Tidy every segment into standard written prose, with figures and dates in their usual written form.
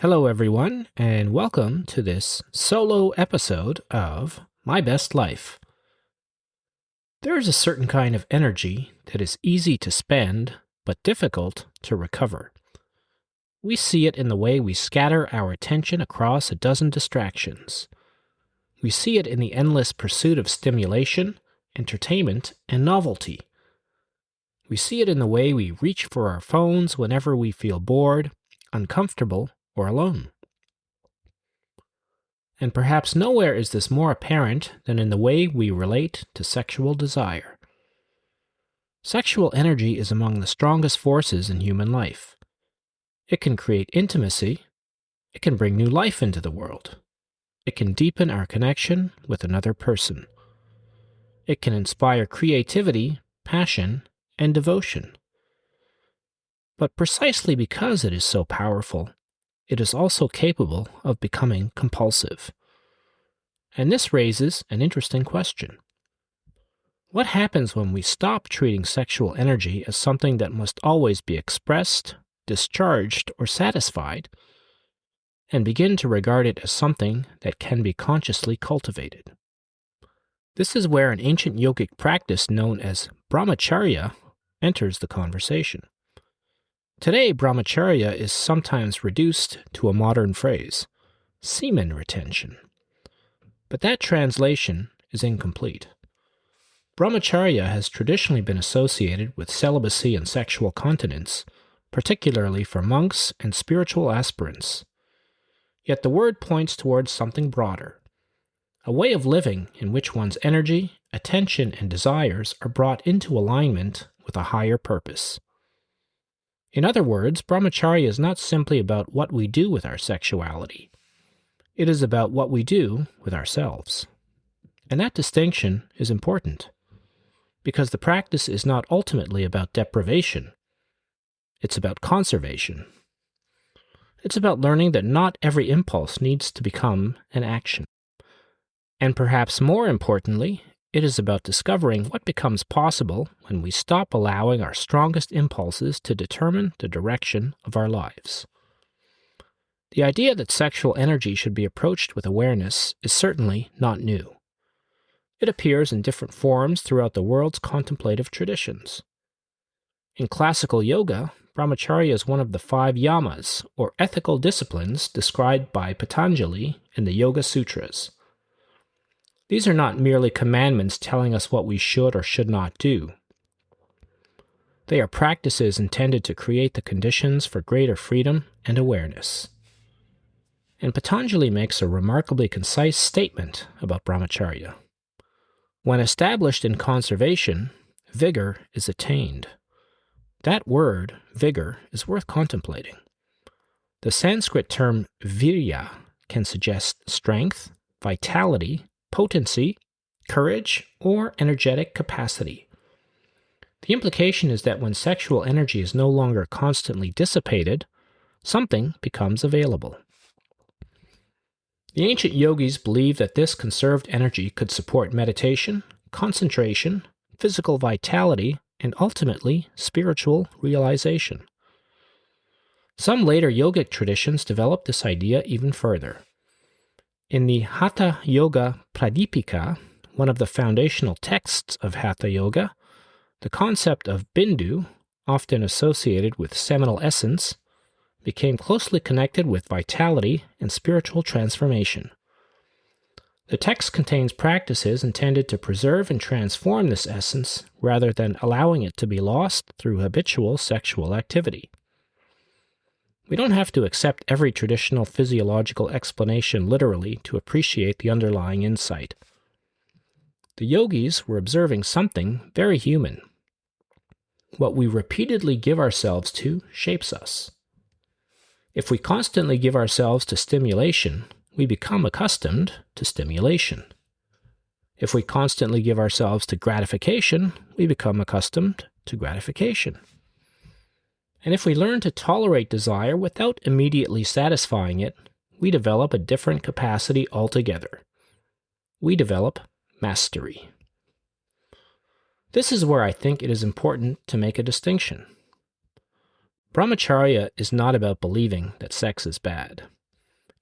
Hello, everyone, and welcome to this solo episode of My Best Life. There is a certain kind of energy that is easy to spend, but difficult to recover. We see it in the way we scatter our attention across a dozen distractions. We see it in the endless pursuit of stimulation, entertainment, and novelty. We see it in the way we reach for our phones whenever we feel bored, uncomfortable, or alone. And perhaps nowhere is this more apparent than in the way we relate to sexual desire. Sexual energy is among the strongest forces in human life. It can create intimacy. It can bring new life into the world. It can deepen our connection with another person. It can inspire creativity, passion, and devotion. But precisely because it is so powerful, it is also capable of becoming compulsive. And this raises an interesting question. What happens when we stop treating sexual energy as something that must always be expressed, discharged, or satisfied, and begin to regard it as something that can be consciously cultivated? This is where an ancient yogic practice known as brahmacharya enters the conversation. Today, brahmacharya is sometimes reduced to a modern phrase, semen retention. But that translation is incomplete. Brahmacharya has traditionally been associated with celibacy and sexual continence, particularly for monks and spiritual aspirants. Yet the word points towards something broader, a way of living in which one's energy, attention, and desires are brought into alignment with a higher purpose. In other words, brahmacharya is not simply about what we do with our sexuality. It is about what we do with ourselves. And that distinction is important, because the practice is not ultimately about deprivation. It's about conservation. It's about learning that not every impulse needs to become an action. And perhaps more importantly, it is about discovering what becomes possible when we stop allowing our strongest impulses to determine the direction of our lives. The idea that sexual energy should be approached with awareness is certainly not new. It appears in different forms throughout the world's contemplative traditions. In classical yoga, brahmacharya is one of the 5 yamas, or ethical disciplines, described by Patanjali in the Yoga Sutras. These are not merely commandments telling us what we should or should not do. They are practices intended to create the conditions for greater freedom and awareness. And Patanjali makes a remarkably concise statement about brahmacharya. When established in conservation, vigor is attained. That word, vigor, is worth contemplating. The Sanskrit term virya can suggest strength, vitality, potency, courage, or energetic capacity. The implication is that when sexual energy is no longer constantly dissipated, something becomes available. The ancient yogis believed that this conserved energy could support meditation, concentration, physical vitality, and ultimately spiritual realization. Some later yogic traditions developed this idea even further. In the Hatha Yoga Pradipika, one of the foundational texts of Hatha Yoga, the concept of bindu, often associated with seminal essence, became closely connected with vitality and spiritual transformation. The text contains practices intended to preserve and transform this essence rather than allowing it to be lost through habitual sexual activity. We don't have to accept every traditional physiological explanation literally to appreciate the underlying insight. The yogis were observing something very human. What we repeatedly give ourselves to shapes us. If we constantly give ourselves to stimulation, we become accustomed to stimulation. If we constantly give ourselves to gratification, we become accustomed to gratification. And if we learn to tolerate desire without immediately satisfying it, we develop a different capacity altogether. We develop mastery. This is where I think it is important to make a distinction. Brahmacharya is not about believing that sex is bad.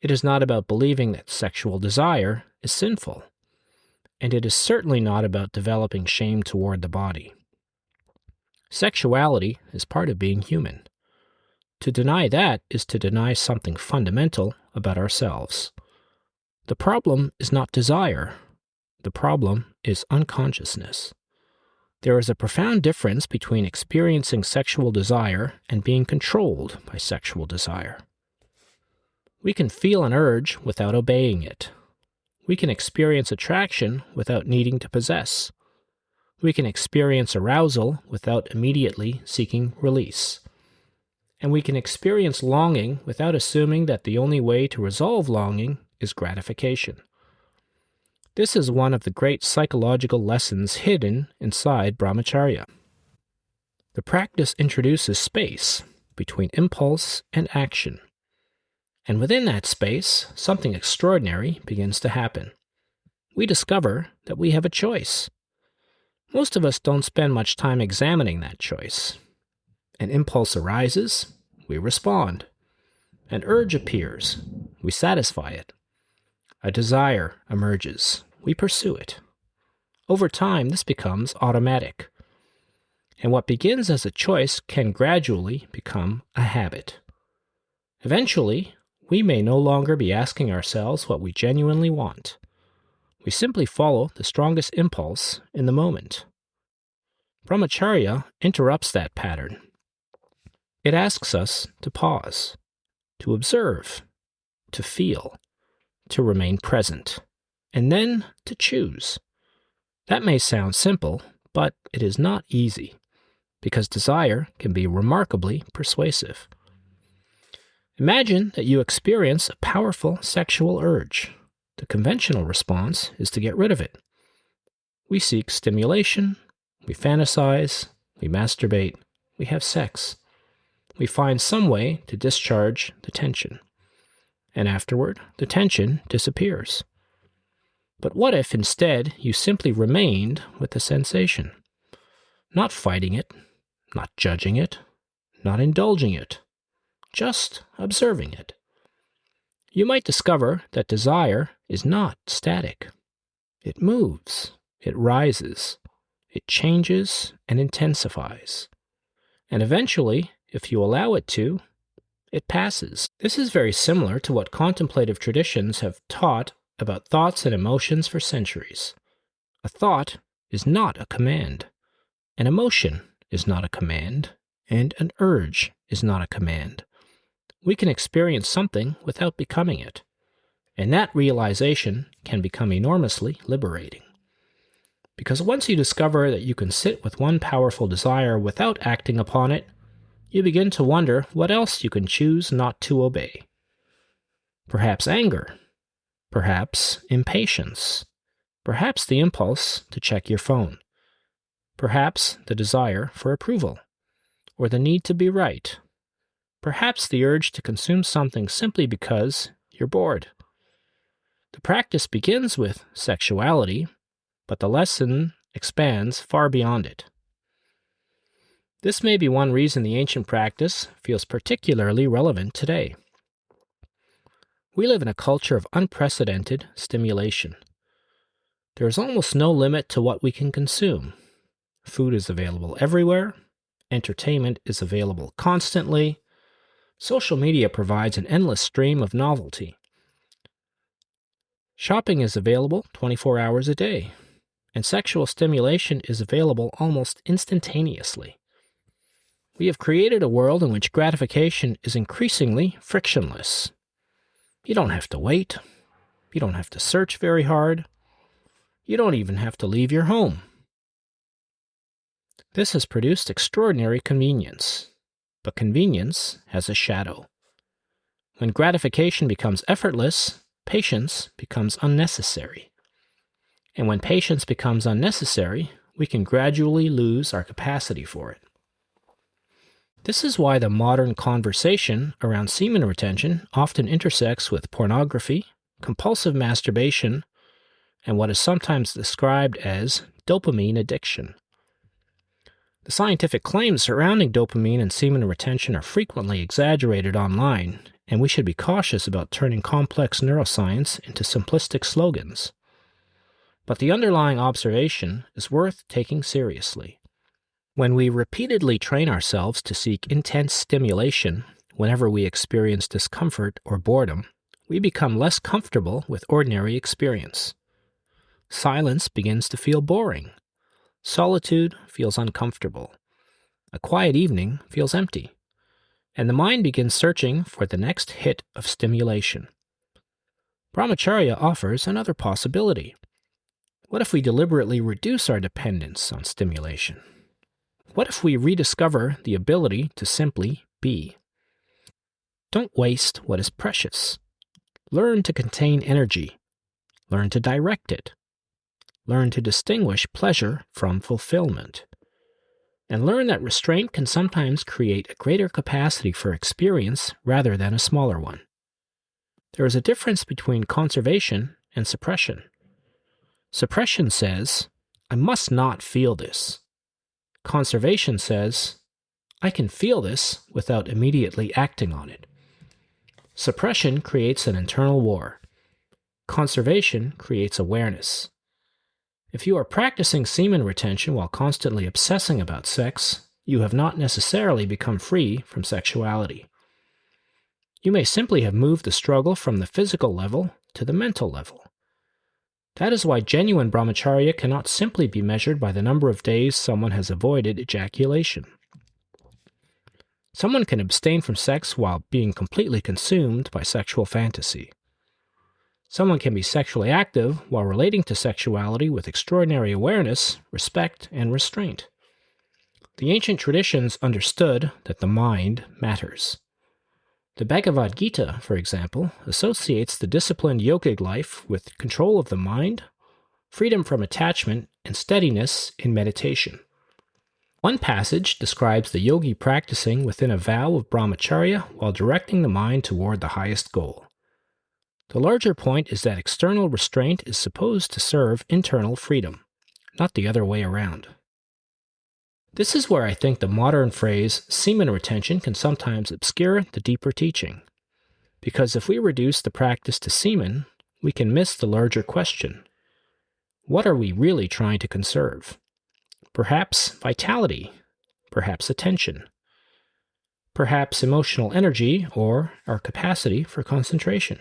It is not about believing that sexual desire is sinful. And it is certainly not about developing shame toward the body. Sexuality is part of being human. To deny that is to deny something fundamental about ourselves. The problem is not desire. The problem is unconsciousness. There is a profound difference between experiencing sexual desire and being controlled by sexual desire. We can feel an urge without obeying it. We can experience attraction without needing to possess. We can experience arousal without immediately seeking release. And we can experience longing without assuming that the only way to resolve longing is gratification. This is one of the great psychological lessons hidden inside brahmacharya. The practice introduces space between impulse and action. And within that space, something extraordinary begins to happen. We discover that we have a choice. Most of us don't spend much time examining that choice. An impulse arises, we respond. An urge appears, we satisfy it. A desire emerges, we pursue it. Over time, this becomes automatic. And what begins as a choice can gradually become a habit. Eventually, we may no longer be asking ourselves what we genuinely want. We simply follow the strongest impulse in the moment. Brahmacharya interrupts that pattern. It asks us to pause, to observe, to feel, to remain present, and then to choose. That may sound simple, but it is not easy, because desire can be remarkably persuasive. Imagine that you experience a powerful sexual urge. The conventional response is to get rid of it. We seek stimulation, we fantasize, we masturbate, we have sex. We find some way to discharge the tension. And afterward, the tension disappears. But what if instead you simply remained with the sensation? Not fighting it, not judging it, not indulging it, just observing it. You might discover that desire is not static. It moves, it rises, it changes and intensifies. And eventually, if you allow it to, it passes. This is very similar to what contemplative traditions have taught about thoughts and emotions for centuries. A thought is not a command. An emotion is not a command. And an urge is not a command. We can experience something without becoming it. And that realization can become enormously liberating. Because once you discover that you can sit with one powerful desire without acting upon it, you begin to wonder what else you can choose not to obey. Perhaps anger. Perhaps impatience. Perhaps the impulse to check your phone. Perhaps the desire for approval. Or the need to be right. Perhaps the urge to consume something simply because you're bored. The practice begins with sexuality, but the lesson expands far beyond it. This may be one reason the ancient practice feels particularly relevant today. We live in a culture of unprecedented stimulation. There is almost no limit to what we can consume. Food is available everywhere. Entertainment is available constantly. Social media provides an endless stream of novelty. Shopping is available 24 hours a day, and sexual stimulation is available almost instantaneously. We have created a world in which gratification is increasingly frictionless. You don't have to wait. You don't have to search very hard. You don't even have to leave your home. This has produced extraordinary convenience, but convenience has a shadow. When gratification becomes effortless, patience becomes unnecessary. And when patience becomes unnecessary, we can gradually lose our capacity for it. This is why the modern conversation around semen retention often intersects with pornography, compulsive masturbation, and what is sometimes described as dopamine addiction. The scientific claims surrounding dopamine and semen retention are frequently exaggerated online, and we should be cautious about turning complex neuroscience into simplistic slogans. But the underlying observation is worth taking seriously. When we repeatedly train ourselves to seek intense stimulation whenever we experience discomfort or boredom, we become less comfortable with ordinary experience. Silence begins to feel boring. Solitude feels uncomfortable. A quiet evening feels empty. And the mind begins searching for the next hit of stimulation. Brahmacharya offers another possibility. What if we deliberately reduce our dependence on stimulation? What if we rediscover the ability to simply be? Don't waste what is precious. Learn to contain energy. Learn to direct it. Learn to distinguish pleasure from fulfillment. And learn that restraint can sometimes create a greater capacity for experience rather than a smaller one. There is a difference between conservation and suppression. Suppression says, I must not feel this. Conservation says, I can feel this without immediately acting on it. Suppression creates an internal war. Conservation creates awareness. If you are practicing semen retention while constantly obsessing about sex, you have not necessarily become free from sexuality. You may simply have moved the struggle from the physical level to the mental level. That is why genuine brahmacharya cannot simply be measured by the number of days someone has avoided ejaculation. Someone can abstain from sex while being completely consumed by sexual fantasy. Someone can be sexually active while relating to sexuality with extraordinary awareness, respect, and restraint. The ancient traditions understood that the mind matters. The Bhagavad Gita, for example, associates the disciplined yogic life with control of the mind, freedom from attachment, and steadiness in meditation. One passage describes the yogi practicing within a vow of brahmacharya while directing the mind toward the highest goal. The larger point is that external restraint is supposed to serve internal freedom, not the other way around. This is where I think the modern phrase semen retention can sometimes obscure the deeper teaching. Because if we reduce the practice to semen, we can miss the larger question. What are we really trying to conserve? Perhaps vitality, perhaps attention, perhaps emotional energy or our capacity for concentration.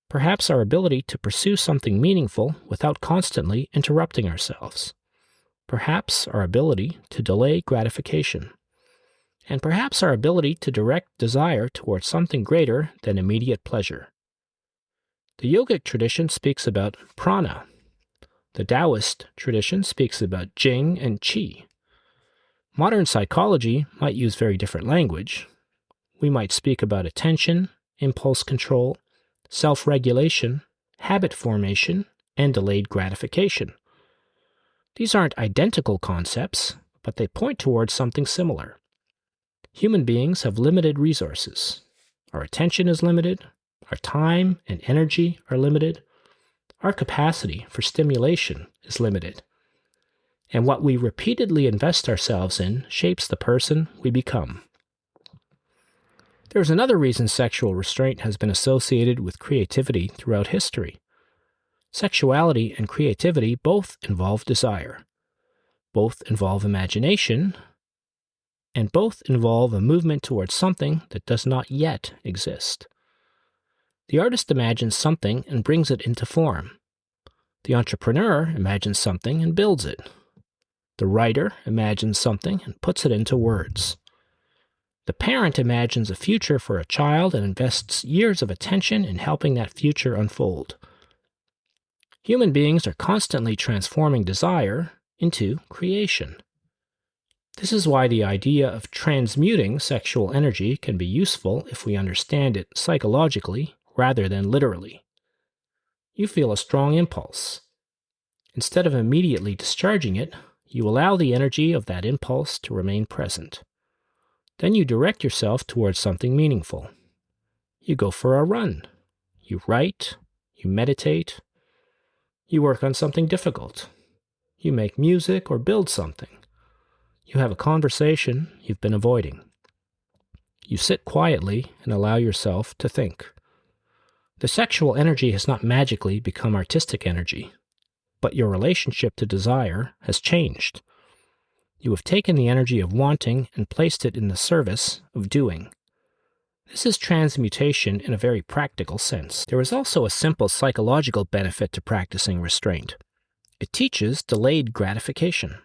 Perhaps our ability to pursue something meaningful without constantly interrupting ourselves. Perhaps our ability to delay gratification. And perhaps our ability to direct desire towards something greater than immediate pleasure. The yogic tradition speaks about prana. The Taoist tradition speaks about Jing and Qi. Modern psychology might use very different language. We might speak about attention, impulse control, self-regulation, habit formation, and delayed gratification. These aren't identical concepts, but they point towards something similar. Human beings have limited resources. Our attention is limited, our time and energy are limited, our capacity for stimulation is limited. And what we repeatedly invest ourselves in shapes the person we become. There's another reason sexual restraint has been associated with creativity throughout history. Sexuality and creativity both involve desire, both involve imagination, and both involve a movement towards something that does not yet exist. The artist imagines something and brings it into form. The entrepreneur imagines something and builds it. The writer imagines something and puts it into words. The parent imagines a future for a child and invests years of attention in helping that future unfold. Human beings are constantly transforming desire into creation. This is why the idea of transmuting sexual energy can be useful if we understand it psychologically rather than literally. You feel a strong impulse. Instead of immediately discharging it, you allow the energy of that impulse to remain present. Then you direct yourself towards something meaningful. You go for a run. You write. You meditate. You work on something difficult. You make music or build something. You have a conversation you've been avoiding. You sit quietly and allow yourself to think. The sexual energy has not magically become artistic energy, but your relationship to desire has changed. You have taken the energy of wanting and placed it in the service of doing. This is transmutation in a very practical sense. There is also a simple psychological benefit to practicing restraint. It teaches delayed gratification.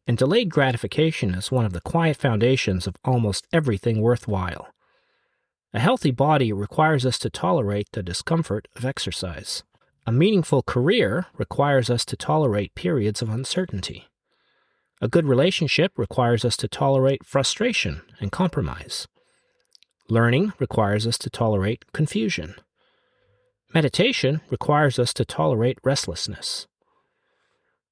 And delayed gratification is one of the quiet foundations of almost everything worthwhile. A healthy body requires us to tolerate the discomfort of exercise. A meaningful career requires us to tolerate periods of uncertainty. A good relationship requires us to tolerate frustration and compromise. Learning requires us to tolerate confusion. Meditation requires us to tolerate restlessness.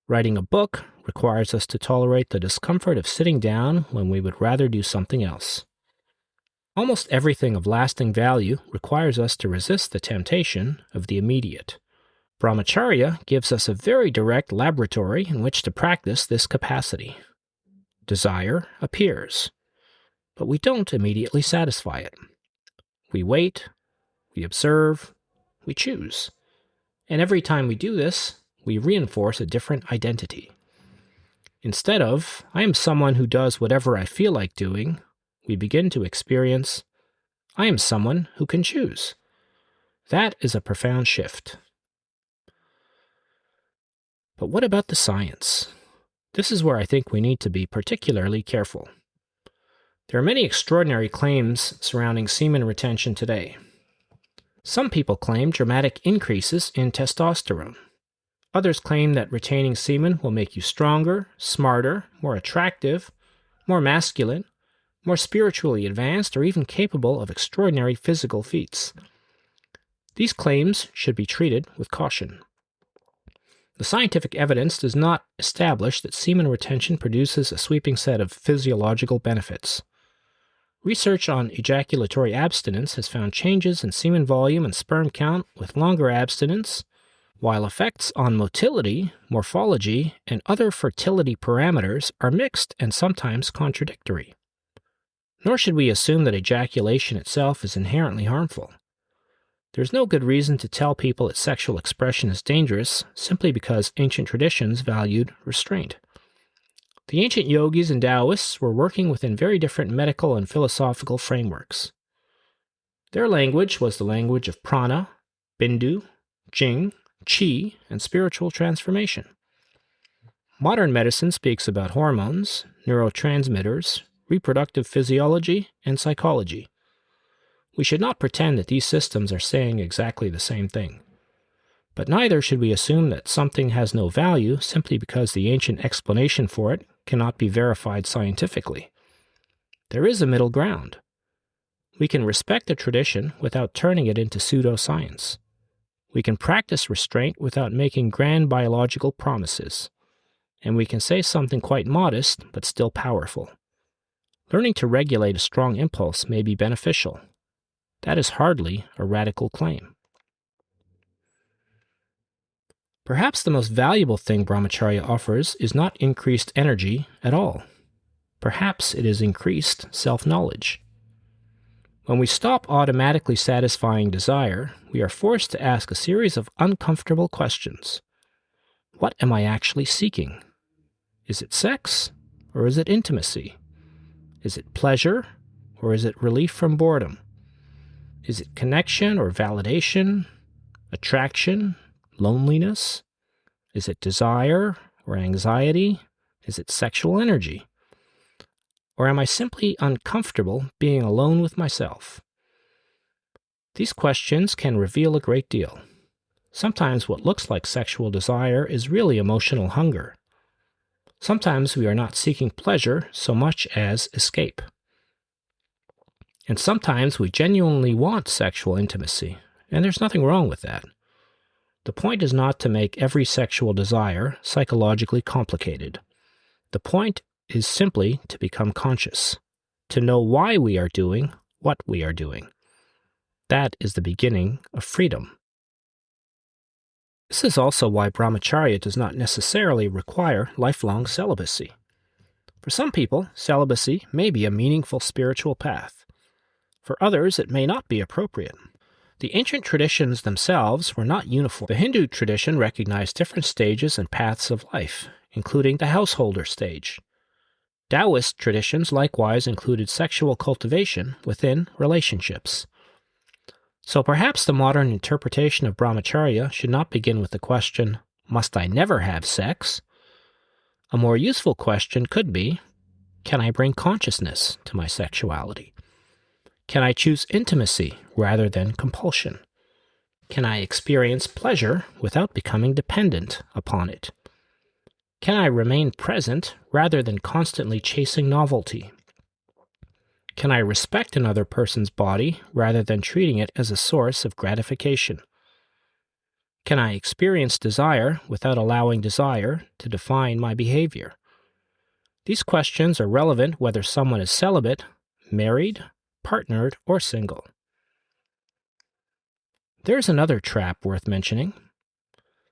Writing a book requires us to tolerate the discomfort of sitting down when we would rather do something else. Almost everything of lasting value requires us to resist the temptation of the immediate. Brahmacharya gives us a very direct laboratory in which to practice this capacity. Desire appears, but we don't immediately satisfy it. We wait, we observe, we choose. And every time we do this, we reinforce a different identity. Instead of, I am someone who does whatever I feel like doing, we begin to experience, I am someone who can choose. That is a profound shift. But what about the science? This is where I think we need to be particularly careful. There are many extraordinary claims surrounding semen retention today. Some people claim dramatic increases in testosterone. Others claim that retaining semen will make you stronger, smarter, more attractive, more masculine, more spiritually advanced, or even capable of extraordinary physical feats. These claims should be treated with caution. The scientific evidence does not establish that semen retention produces a sweeping set of physiological benefits. Research on ejaculatory abstinence has found changes in semen volume and sperm count with longer abstinence, while effects on motility, morphology, and other fertility parameters are mixed and sometimes contradictory. Nor should we assume that ejaculation itself is inherently harmful. There is no good reason to tell people that sexual expression is dangerous simply because ancient traditions valued restraint. The ancient yogis and Taoists were working within very different medical and philosophical frameworks. Their language was the language of prana, bindu, jing, qi, and spiritual transformation. Modern medicine speaks about hormones, neurotransmitters, reproductive physiology, and psychology. We should not pretend that these systems are saying exactly the same thing. But neither should we assume that something has no value simply because the ancient explanation for it cannot be verified scientifically. There is a middle ground. We can respect a tradition without turning it into pseudoscience. We can practice restraint without making grand biological promises. And we can say something quite modest but still powerful. Learning to regulate a strong impulse may be beneficial. That is hardly a radical claim. Perhaps the most valuable thing brahmacharya offers is not increased energy at all. Perhaps it is increased self-knowledge. When we stop automatically satisfying desire, we are forced to ask a series of uncomfortable questions. What am I actually seeking? Is it sex, or is it intimacy? Is it pleasure, or is it relief from boredom? Is it connection or validation, attraction, loneliness? Is it desire or anxiety? Is it sexual energy? Or am I simply uncomfortable being alone with myself? These questions can reveal a great deal. Sometimes what looks like sexual desire is really emotional hunger. Sometimes we are not seeking pleasure so much as escape. And sometimes we genuinely want sexual intimacy, and there's nothing wrong with that. The point is not to make every sexual desire psychologically complicated. The point is simply to become conscious, to know why we are doing what we are doing. That is the beginning of freedom. This is also why brahmacharya does not necessarily require lifelong celibacy. For some people, celibacy may be a meaningful spiritual path. For others, it may not be appropriate. The ancient traditions themselves were not uniform. The Hindu tradition recognized different stages and paths of life, including the householder stage. Taoist traditions likewise included sexual cultivation within relationships. So perhaps the modern interpretation of brahmacharya should not begin with the question, must I never have sex? A more useful question could be, can I bring consciousness to my sexuality? Can I choose intimacy rather than compulsion? Can I experience pleasure without becoming dependent upon it? Can I remain present rather than constantly chasing novelty? Can I respect another person's body rather than treating it as a source of gratification? Can I experience desire without allowing desire to define my behavior? These questions are relevant whether someone is celibate, married, partnered, or single. There's another trap worth mentioning.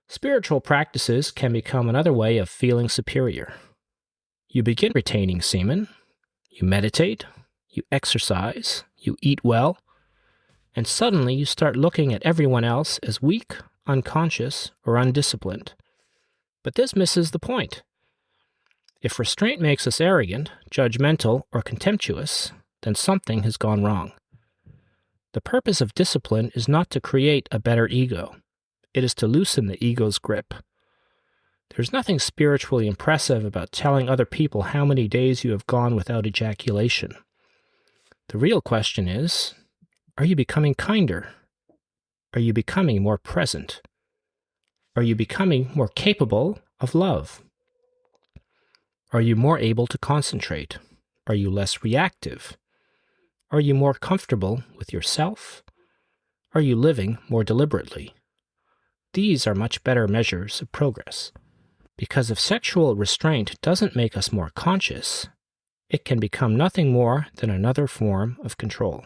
Spiritual practices can become another way of feeling superior. You begin retaining semen, you meditate, you exercise, you eat well, and suddenly you start looking at everyone else as weak, unconscious, or undisciplined. But this misses the point. If restraint makes us arrogant, judgmental, or contemptuous, then something has gone wrong. The purpose of discipline is not to create a better ego. It is to loosen the ego's grip. There's nothing spiritually impressive about telling other people how many days you have gone without ejaculation. The real question is, are you becoming kinder? Are you becoming more present? Are you becoming more capable of love? Are you more able to concentrate? Are you less reactive? Are you more comfortable with yourself? Are you living more deliberately? These are much better measures of progress. Because if sexual restraint doesn't make us more conscious, it can become nothing more than another form of control.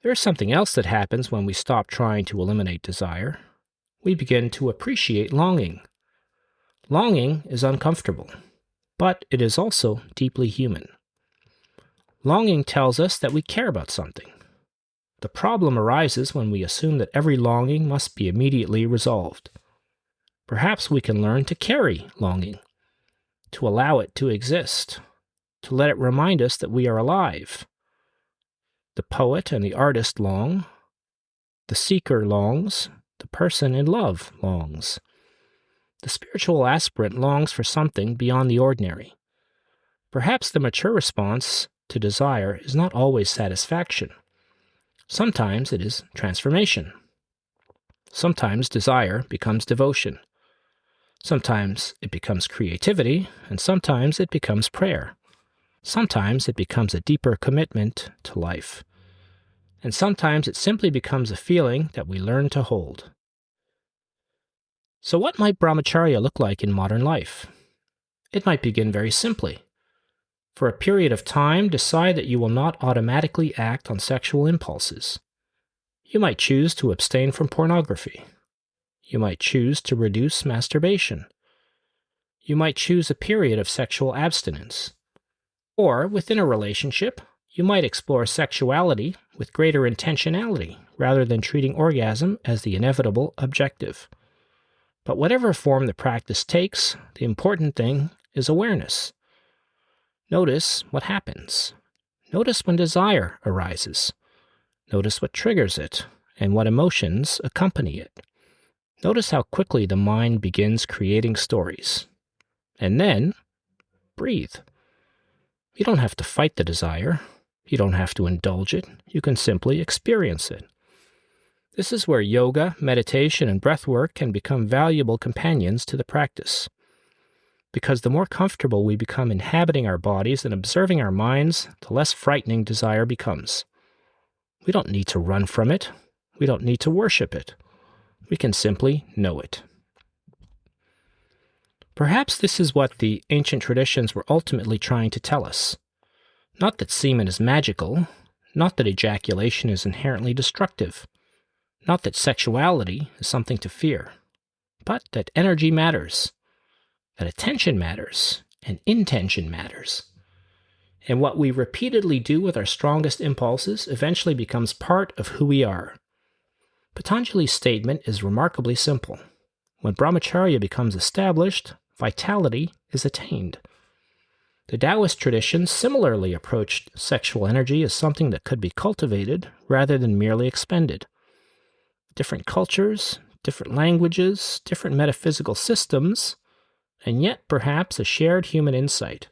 There is something else that happens when we stop trying to eliminate desire. We begin to appreciate longing. Longing is uncomfortable, but it is also deeply human. Longing tells us that we care about something. The problem arises when we assume that every longing must be immediately resolved. Perhaps we can learn to carry longing, to allow it to exist, to let it remind us that we are alive. The poet and the artist long, the seeker longs, the person in love longs. The spiritual aspirant longs for something beyond the ordinary. Perhaps the mature response to desire is not always satisfaction. Sometimes it is transformation. Sometimes desire becomes devotion. Sometimes it becomes creativity, and sometimes it becomes prayer. Sometimes it becomes a deeper commitment to life. And sometimes it simply becomes a feeling that we learn to hold. So what might brahmacharya look like in modern life? It might begin very simply. For a period of time, decide that you will not automatically act on sexual impulses. You might choose to abstain from pornography. You might choose to reduce masturbation. You might choose a period of sexual abstinence. Or, within a relationship, you might explore sexuality with greater intentionality rather than treating orgasm as the inevitable objective. But whatever form the practice takes, the important thing is awareness. Notice what happens. Notice when desire arises. Notice what triggers it and what emotions accompany it. Notice how quickly the mind begins creating stories. And then, breathe. You don't have to fight the desire. You don't have to indulge it. You can simply experience it. This is where yoga, meditation, and breathwork can become valuable companions to the practice. Because the more comfortable we become inhabiting our bodies and observing our minds, the less frightening desire becomes. We don't need to run from it. We don't need to worship it. We can simply know it. Perhaps this is what the ancient traditions were ultimately trying to tell us. Not that semen is magical, not that ejaculation is inherently destructive, not that sexuality is something to fear, but that energy matters, that attention matters, and intention matters. And what we repeatedly do with our strongest impulses eventually becomes part of who we are. Patanjali's statement is remarkably simple. When brahmacharya becomes established, vitality is attained. The Taoist tradition similarly approached sexual energy as something that could be cultivated rather than merely expended. Different cultures, different languages, different metaphysical systems, and yet perhaps a shared human insight.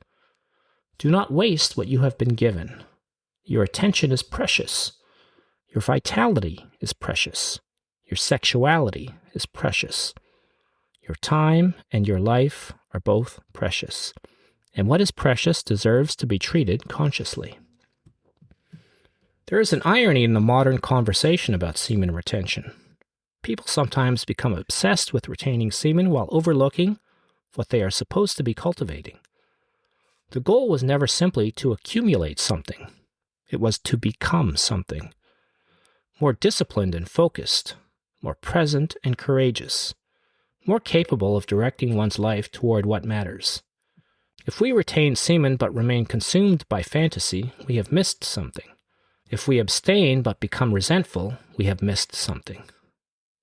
Do not waste what you have been given. Your attention is precious. Your vitality is precious. Your sexuality is precious. Your time and your life are both precious. And what is precious deserves to be treated consciously. There is an irony in the modern conversation about semen retention. People sometimes become obsessed with retaining semen while overlooking what they are supposed to be cultivating. The goal was never simply to accumulate something. It was to become something. More disciplined and focused, more present and courageous, more capable of directing one's life toward what matters. If we retain semen but remain consumed by fantasy, we have missed something. If we abstain but become resentful, we have missed something.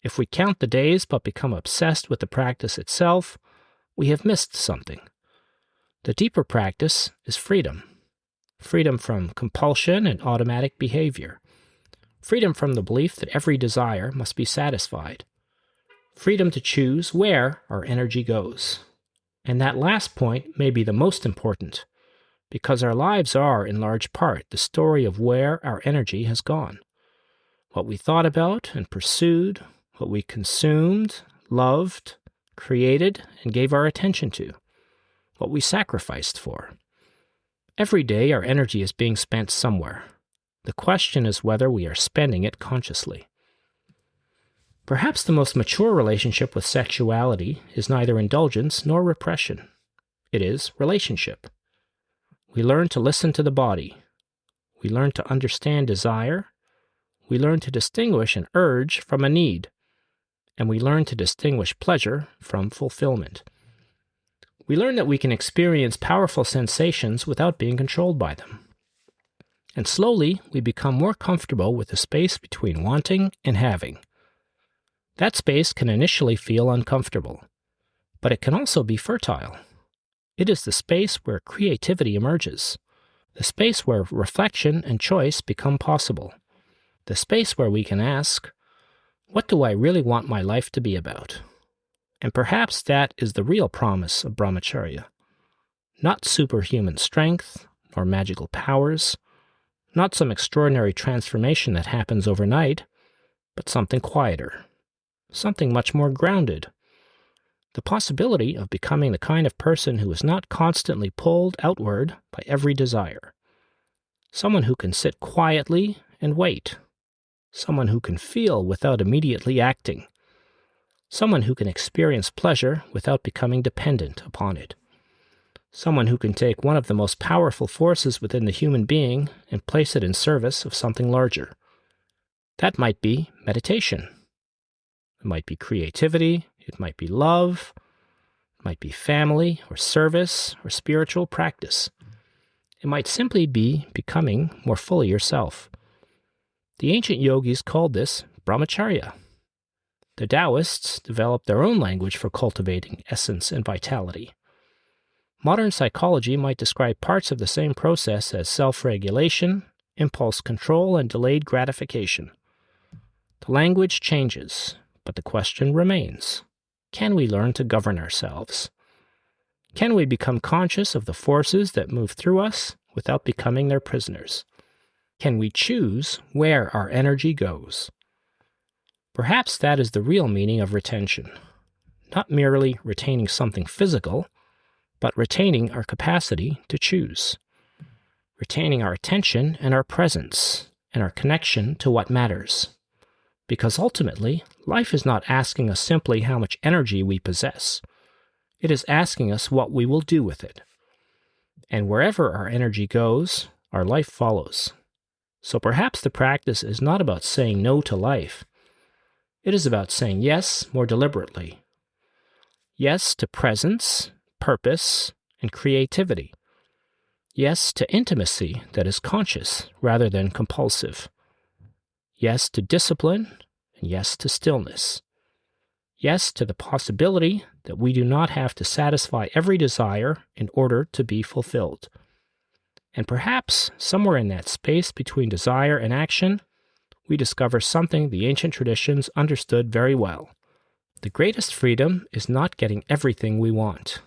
If we count the days but become obsessed with the practice itself, we have missed something. The deeper practice is freedom. Freedom from compulsion and automatic behavior. Freedom from the belief that every desire must be satisfied. Freedom to choose where our energy goes. And that last point may be the most important, because our lives are, in large part, the story of where our energy has gone. What we thought about and pursued, what we consumed, loved, created, and gave our attention to. What we sacrificed for. Every day our energy is being spent somewhere. The question is whether we are spending it consciously. Perhaps the most mature relationship with sexuality is neither indulgence nor repression. It is relationship. We learn to listen to the body. We learn to understand desire. We learn to distinguish an urge from a need. And we learn to distinguish pleasure from fulfillment. We learn that we can experience powerful sensations without being controlled by them. And slowly, we become more comfortable with the space between wanting and having. That space can initially feel uncomfortable, but it can also be fertile. It is the space where creativity emerges, the space where reflection and choice become possible, the space where we can ask, what do I really want my life to be about? And perhaps that is the real promise of brahmacharya. Not superhuman strength or magical powers, not some extraordinary transformation that happens overnight, but something quieter, something much more grounded. The possibility of becoming the kind of person who is not constantly pulled outward by every desire. Someone who can sit quietly and wait. Someone who can feel without immediately acting. Someone who can experience pleasure without becoming dependent upon it. Someone who can take one of the most powerful forces within the human being and place it in service of something larger. That might be meditation. It might be creativity. It might be love. It might be family or service or spiritual practice. It might simply be becoming more fully yourself. The ancient yogis called this brahmacharya. The Taoists developed their own language for cultivating essence and vitality. Modern psychology might describe parts of the same process as self-regulation, impulse control, and delayed gratification. The language changes, but the question remains. Can we learn to govern ourselves? Can we become conscious of the forces that move through us without becoming their prisoners? Can we choose where our energy goes? Perhaps that is the real meaning of retention. Not merely retaining something physical, but retaining our capacity to choose. Retaining our attention and our presence, and our connection to what matters. Because ultimately, life is not asking us simply how much energy we possess. It is asking us what we will do with it. And wherever our energy goes, our life follows. So perhaps the practice is not about saying no to life. It is about saying yes more deliberately. Yes to presence, purpose, and creativity. Yes to intimacy that is conscious rather than compulsive. Yes to discipline, and yes to stillness. Yes to the possibility that we do not have to satisfy every desire in order to be fulfilled. And perhaps somewhere in that space between desire and action, we discover something the ancient traditions understood very well. The greatest freedom is not getting everything we want.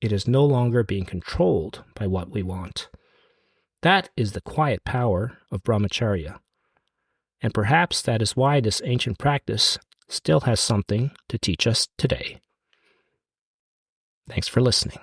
It is no longer being controlled by what we want. That is the quiet power of brahmacharya. And perhaps that is why this ancient practice still has something to teach us today. Thanks for listening.